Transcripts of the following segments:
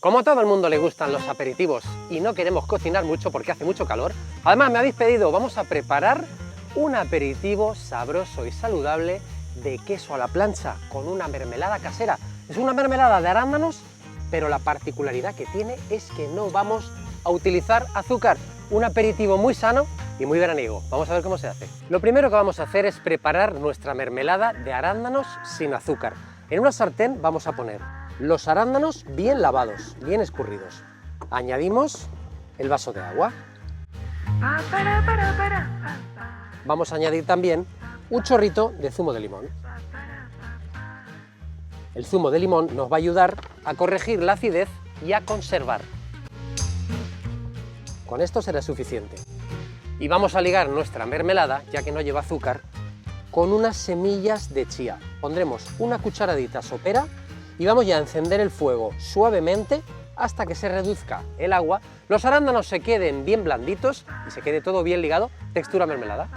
Como a todo el mundo le gustan los aperitivos y no queremos cocinar mucho porque hace mucho calor, además me habéis pedido, vamos a preparar un aperitivo sabroso y saludable de queso a la plancha con una mermelada casera. Es una mermelada de arándanos, pero la particularidad que tiene es que no vamos a utilizar azúcar. Un aperitivo muy sano y muy veraniego. Vamos a ver cómo se hace. Lo primero que vamos a hacer es preparar nuestra mermelada de arándanos sin azúcar. En una sartén vamos a poner los arándanos bien lavados, bien escurridos. Añadimos el vaso de agua. Vamos a añadir también un chorrito de zumo de limón. El zumo de limón nos va a ayudar a corregir la acidez y a conservar. Con esto será suficiente. Y vamos a ligar nuestra mermelada, ya que no lleva azúcar, con unas semillas de chía. Pondremos una cucharadita sopera y vamos ya a encender el fuego suavemente hasta que se reduzca el agua, los arándanos se queden bien blanditos y se quede todo bien ligado, textura mermelada.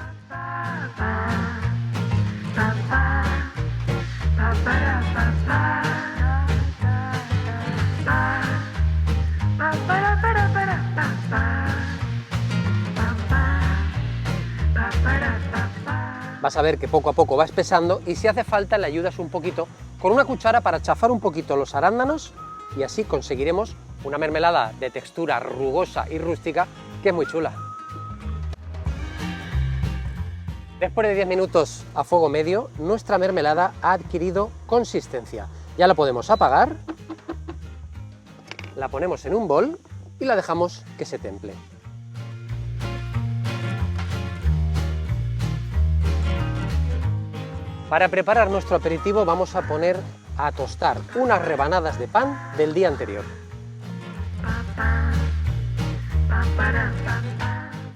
Vas a ver que poco a poco va espesando y si hace falta le ayudas un poquito con una cuchara para chafar un poquito los arándanos y así conseguiremos una mermelada de textura rugosa y rústica que es muy chula. Después de 10 minutos a fuego medio, nuestra mermelada ha adquirido consistencia. Ya la podemos apagar, la ponemos en un bol y la dejamos que se temple. Para preparar nuestro aperitivo vamos a poner a tostar unas rebanadas de pan del día anterior.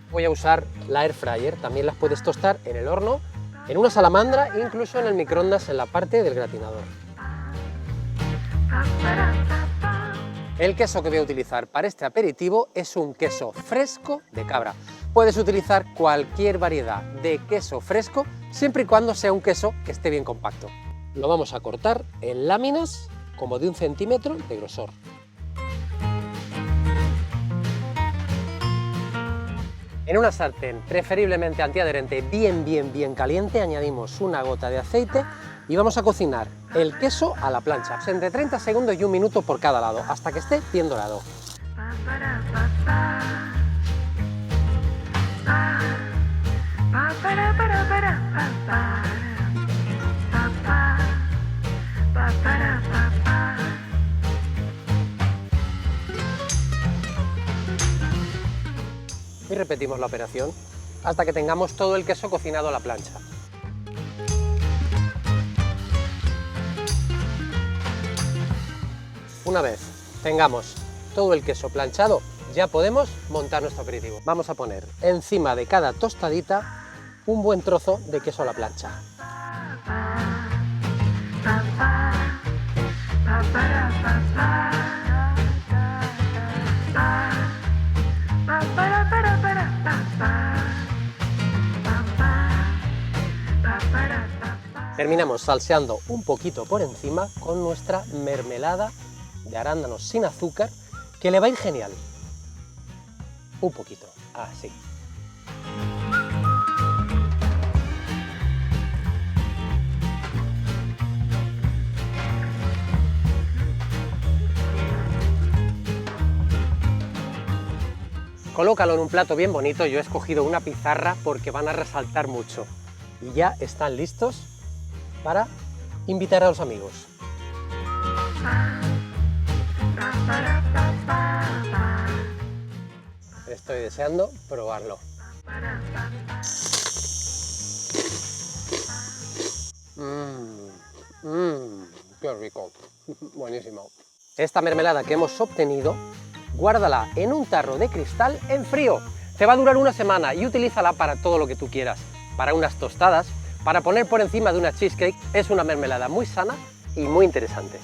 Voy a usar la air fryer, también las puedes tostar en el horno, en una salamandra e incluso en el microondas en la parte del gratinador. El queso que voy a utilizar para este aperitivo es un queso fresco de cabra. Puedes utilizar cualquier variedad de queso fresco, siempre y cuando sea un queso que esté bien compacto. Lo vamos a cortar en láminas como de 1 centímetro de grosor. En una sartén, preferiblemente antiadherente, bien caliente, añadimos una gota de aceite y vamos a cocinar el queso a la plancha, entre 30 segundos y 1 minuto por cada lado, hasta que esté bien dorado. Y repetimos la operación hasta que tengamos todo el queso cocinado a la plancha. Una vez tengamos todo el queso planchado, ya podemos montar nuestro aperitivo. Vamos a poner encima de cada tostadita un buen trozo de queso a la plancha. Terminamos salseando un poquito por encima con nuestra mermelada de arándanos sin azúcar, que le va a ir genial. Un poquito, así. Colócalo en un plato bien bonito, yo he escogido una pizarra porque van a resaltar mucho. Y ya están listos para invitar a los amigos. Estoy deseando probarlo. Qué rico, buenísimo. Esta mermelada que hemos obtenido, guárdala en un tarro de cristal en frío. Te va a durar 1 semana y utilízala para todo lo que tú quieras. Para unas tostadas, para poner por encima de una cheesecake, es una mermelada muy sana y muy interesante.